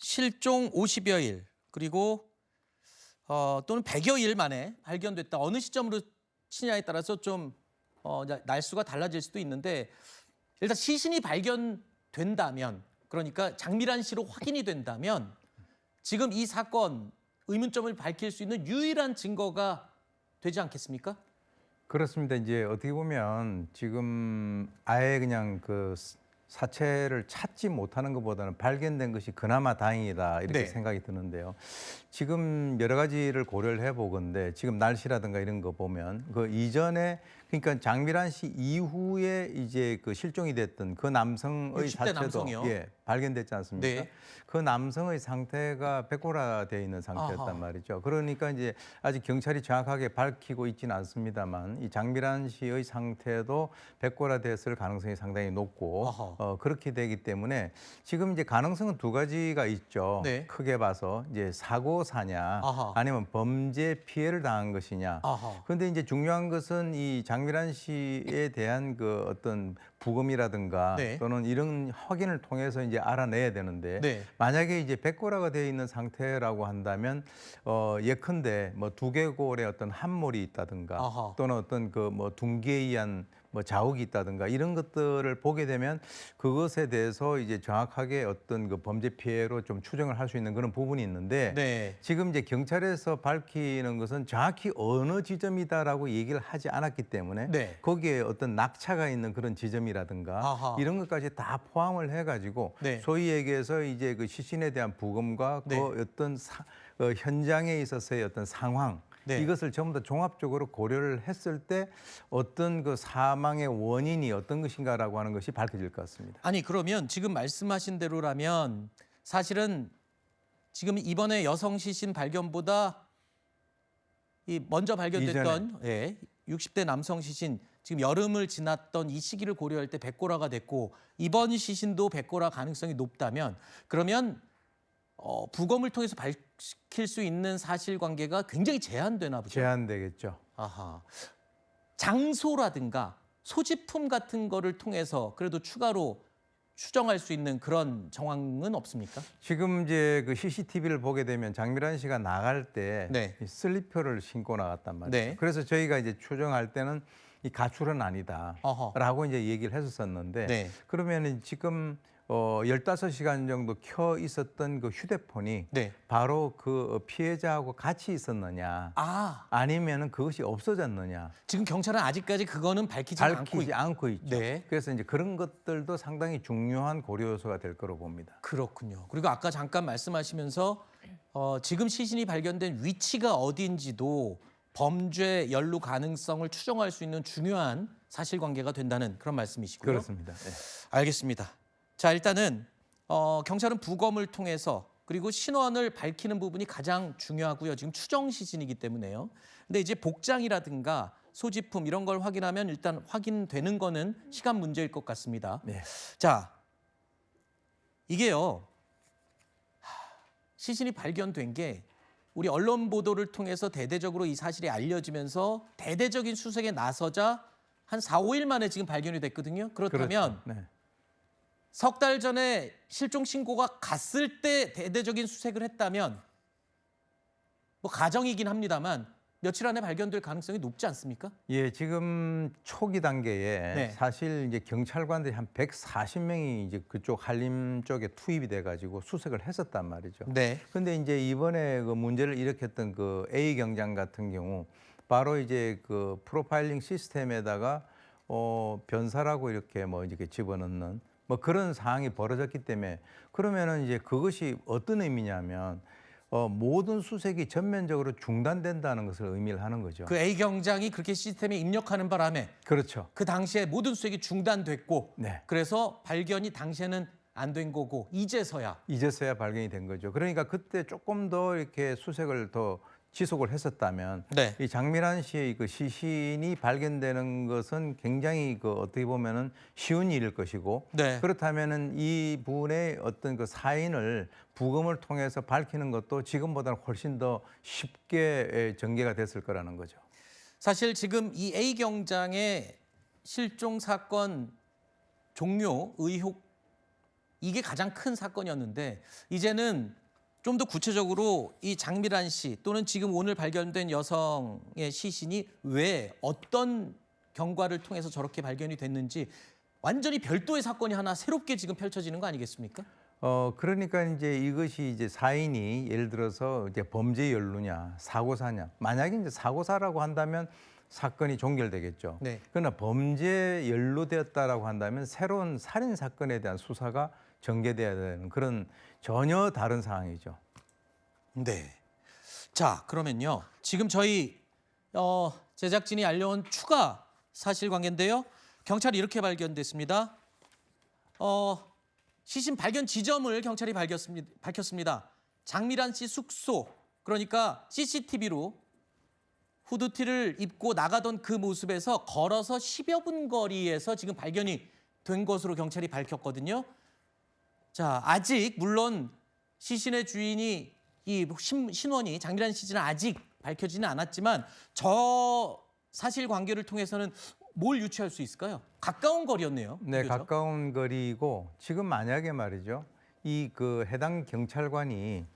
실종 50여일 그리고 또는 100여일 만에 발견됐다. 어느 시점으로 치냐에 따라서 좀 날수가 달라질 수도 있는데 일단 시신이 발견된다면 그러니까 장미란 씨로 확인이 된다면 지금 이 사건 의문점을 밝힐 수 있는 유일한 증거가 되지 않겠습니까? 그렇습니다. 이제 어떻게 보면 지금 아예 그냥 그 사체를 찾지 못하는 것보다는 발견된 것이 그나마 다행이다 이렇게 네. 생각이 드는데요. 지금 여러 가지를 고려를 해보건데 지금 날씨라든가 이런 거 보면 그 이전에 그러니까 장미란 씨 이후에 이제 그 실종이 됐던 그 남성의 60대 사체도 남성이요? 발견됐지 않습니까? 네. 그 남성의 상태가 백골화되어 있는 상태였단 아하. 말이죠. 그러니까 이제 아직 경찰이 정확하게 밝히고 있지는 않습니다만 이 장미란 씨의 상태도 백골화됐을 가능성이 상당히 높고 아하. 그렇게 되기 때문에 지금 이제 가능성은 두 가지가 있죠. 네. 크게 봐서 이제 사고사냐 아하. 아니면 범죄 피해를 당한 것이냐. 아하. 그런데 이제 중요한 것은 이 장미란 씨에 대한 그 어떤 부검이라든가 네. 또는 이런 확인을 통해서 이제 알아내야 되는데 네. 만약에 이제 백골화가 되어 있는 상태라고 한다면 예컨대 뭐 두개골에 어떤 함몰이 있다든가 아하. 또는 어떤 그 뭐 둔기에 의한 뭐 자욱이 있다든가 이런 것들을 보게 되면 그것에 대해서 이제 정확하게 어떤 그 범죄 피해로 좀 추정을 할 수 있는 그런 부분이 있는데 네. 지금 이제 경찰에서 밝히는 것은 정확히 어느 지점이다라고 얘기를 하지 않았기 때문에 네. 거기에 어떤 낙차가 있는 그런 지점이라든가 아하. 이런 것까지 다 포함을 해가지고 네. 소위 얘기해서 이제 그 시신에 대한 부검과 네. 그 어떤 현장에 있어서의 어떤 상황 네. 이것을 전부 다 종합적으로 고려를 했을 때 어떤 그 사망의 원인이 어떤 것인가라고 하는 것이 밝혀질 것 같습니다. 아니 그러면 지금 말씀하신 대로라면 사실은 지금 이번에 여성 시신 발견보다 이 먼저 발견됐던 60대 남성 시신 지금 여름을 지났던 이 시기를 고려할 때 백골화가 됐고 이번 시신도 백골화 가능성이 높다면 그러면 부검을 통해서 밝힐 수 있는 사실관계가 굉장히 제한되나 보죠. 제한되겠죠. 아하. 장소라든가 소지품 같은 거를 통해서 그래도 추가로 추정할 수 있는 그런 정황은 없습니까? 지금 이제 그 CCTV를 보게 되면 장미란 씨가 나갈 때 네. 이 슬리퍼를 신고 나갔단 말이죠. 네. 그래서 저희가 이제 추정할 때는 이 가출은 어허. 아니다라고 이제 얘기를 했었었는데 네. 그러면은 지금 15시간 정도 켜 있었던 그 휴대폰이 네. 바로 그 피해자하고 같이 있었느냐 아, 아니면은 그것이 없어졌느냐 지금 경찰은 아직까지 그거는 밝히지 밝히지 않고 있죠. 네. 그래서 이제 그런 것들도 상당히 중요한 고려 요소가 될 거로 봅니다. 그렇군요. 그리고 아까 잠깐 말씀하시면서 지금 시신이 발견된 위치가 어디인지도 범죄 연루 가능성을 추정할 수 있는 중요한 사실관계가 된다는 그런 말씀이시고요. 그렇습니다. 네. 알겠습니다. 자, 일단은 경찰은 부검을 통해서 그리고 신원을 밝히는 부분이 가장 중요하고요. 지금 추정 시신이기 때문에요. 근데 이제 복장이라든가 소지품 이런 걸 확인하면 일단 확인되는 거는 시간 문제일 것 같습니다. 네. 자, 이게요. 시신이 발견된 게 우리 언론 보도를 통해서 대대적으로 이 사실이 알려지면서 대대적인 수색에 나서자 한 4, 5일 만에 지금 발견이 됐거든요. 그렇다면 그렇죠. 네. 석 달 전에 실종 신고가 갔을 때 대대적인 수색을 했다면 뭐 가정이긴 합니다만 며칠 안에 발견될 가능성이 높지 않습니까? 예, 지금 초기 단계에 네. 사실 이제 경찰관들이 한 140명이 이제 그쪽 한림 쪽에 투입이 돼 가지고 수색을 했었단 말이죠. 네. 근데 이제 이번에 그 문제를 일으켰던 그 A 경장 같은 경우 바로 이제 그 프로파일링 시스템에다가 변사라고 이렇게 뭐 이렇게 집어넣는 뭐 그런 상황이 벌어졌기 때문에 그러면은 이제 그것이 어떤 의미냐면 모든 수색이 전면적으로 중단된다는 것을 의미를 하는 거죠. 그 A 경장이 그렇게 시스템에 입력하는 바람에 그렇죠. 그 당시에 모든 수색이 중단됐고 네. 그래서 발견이 당시에는 안 된 거고 이제서야 이제서야 발견이 된 거죠. 그러니까 그때 조금 더 이렇게 수색을 더 지속을 했었다면 네. 이 장미란 씨의 그 시신이 발견되는 것은 굉장히 그 어떻게 보면은 쉬운 일일 것이고 네. 그렇다면은 이 분의 어떤 그 사인을 부검을 통해서 밝히는 것도 지금보다는 훨씬 더 쉽게 전개가 됐을 거라는 거죠. 사실 지금 이 A 경장의 실종 사건 종료 의혹 이게 가장 큰 사건이었는데 이제는 좀 더 구체적으로 이 장미란 씨 또는 지금 오늘 발견된 여성의 시신이 왜 어떤 경과를 통해서 저렇게 발견이 됐는지 완전히 별도의 사건이 하나 새롭게 지금 펼쳐지는 거 아니겠습니까? 그러니까 이제 이것이 이제 사인이 예를 들어서 이제 범죄 연루냐, 사고사냐. 만약에 이제 사고사라고 한다면 사건이 종결되겠죠. 네. 그러나 범죄 연루되었다라고 한다면 새로운 살인 사건에 대한 수사가 전개돼야 되는 그런 전혀 다른 상황이죠. 네. 자, 그러면요. 지금 저희 제작진이 알려온 추가 사실관계인데요. 경찰이 이렇게 발견됐습니다. 시신 발견 지점을 경찰이 밝혔습니다. 장미란 씨 숙소, 그러니까 CCTV로 후드티를 입고 나가던 그 모습에서 걸어서 10여 분 거리에서 지금 발견이 된 것으로 경찰이 밝혔거든요. 자, 아직 물론 시신의 주인이 이 신원이 장미란 씨는 아직 밝혀지는 않았지만 저 사실관계를 통해서는 뭘 유추할 수 있을까요? 가까운 거리였네요. 네, 그죠? 가까운 거리고 지금 만약에 말이죠. 이 그 해당 경찰관이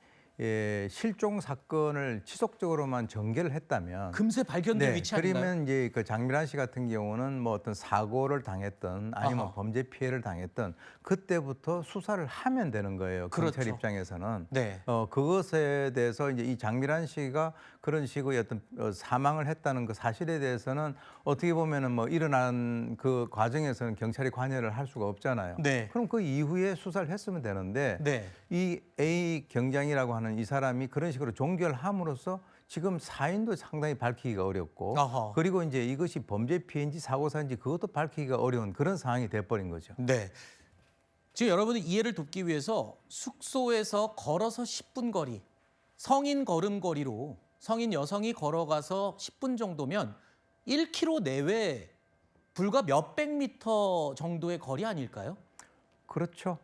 실종 사건을 지속적으로만 전개를 했다면 금세 발견된 위치 아닌가요? 그러면 이제 그 장미란 씨 같은 경우는 뭐 어떤 사고를 당했던 아니면 아하. 범죄 피해를 당했던 그때부터 수사를 하면 되는 거예요. 경찰 그렇죠. 입장에서는. 네. 그것에 대해서 이제 이 장미란 씨가 그런 식의 어떤 사망을 했다는 그 사실에 대해서는 어떻게 보면은 뭐 일어난 그 과정에서는 경찰이 관여를 할 수가 없잖아요. 네. 그럼 그 이후에 수사를 했으면 되는데 네. 이 A 경장이라고 하는 이 사람이 그런 식으로 종결함으로써 지금 사인도 상당히 밝히기가 어렵고 아하. 그리고 이제 이것이 범죄 피해인지 사고사인지 그것도 밝히기가 어려운 그런 상황이 돼버린 거죠. 네. 지금 여러분의 이해를 돕기 위해서 숙소에서 걸어서 10분 거리, 성인 걸음거리로 성인 여성이 걸어가서 10분 정도면 1km 내외 불과 몇백 미터 정도의 거리 아닐까요? 그렇죠.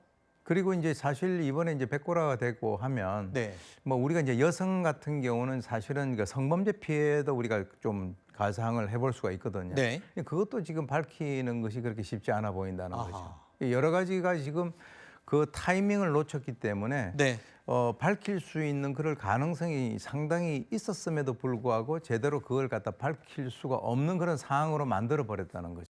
그리고 이제 사실 이번에 이제 백고라가 되고 하면 네. 뭐 우리가 이제 여성 같은 경우는 사실은 그 성범죄 피해도 우리가 좀 가상을 해볼 수가 있거든요. 네. 그것도 지금 밝히는 것이 그렇게 쉽지 않아 보인다는 아하. 거죠. 여러 가지가 지금 그 타이밍을 놓쳤기 때문에 네. 밝힐 수 있는 그럴 가능성이 상당히 있었음에도 불구하고 제대로 그걸 갖다 밝힐 수가 없는 그런 상황으로 만들어 버렸다는 거죠.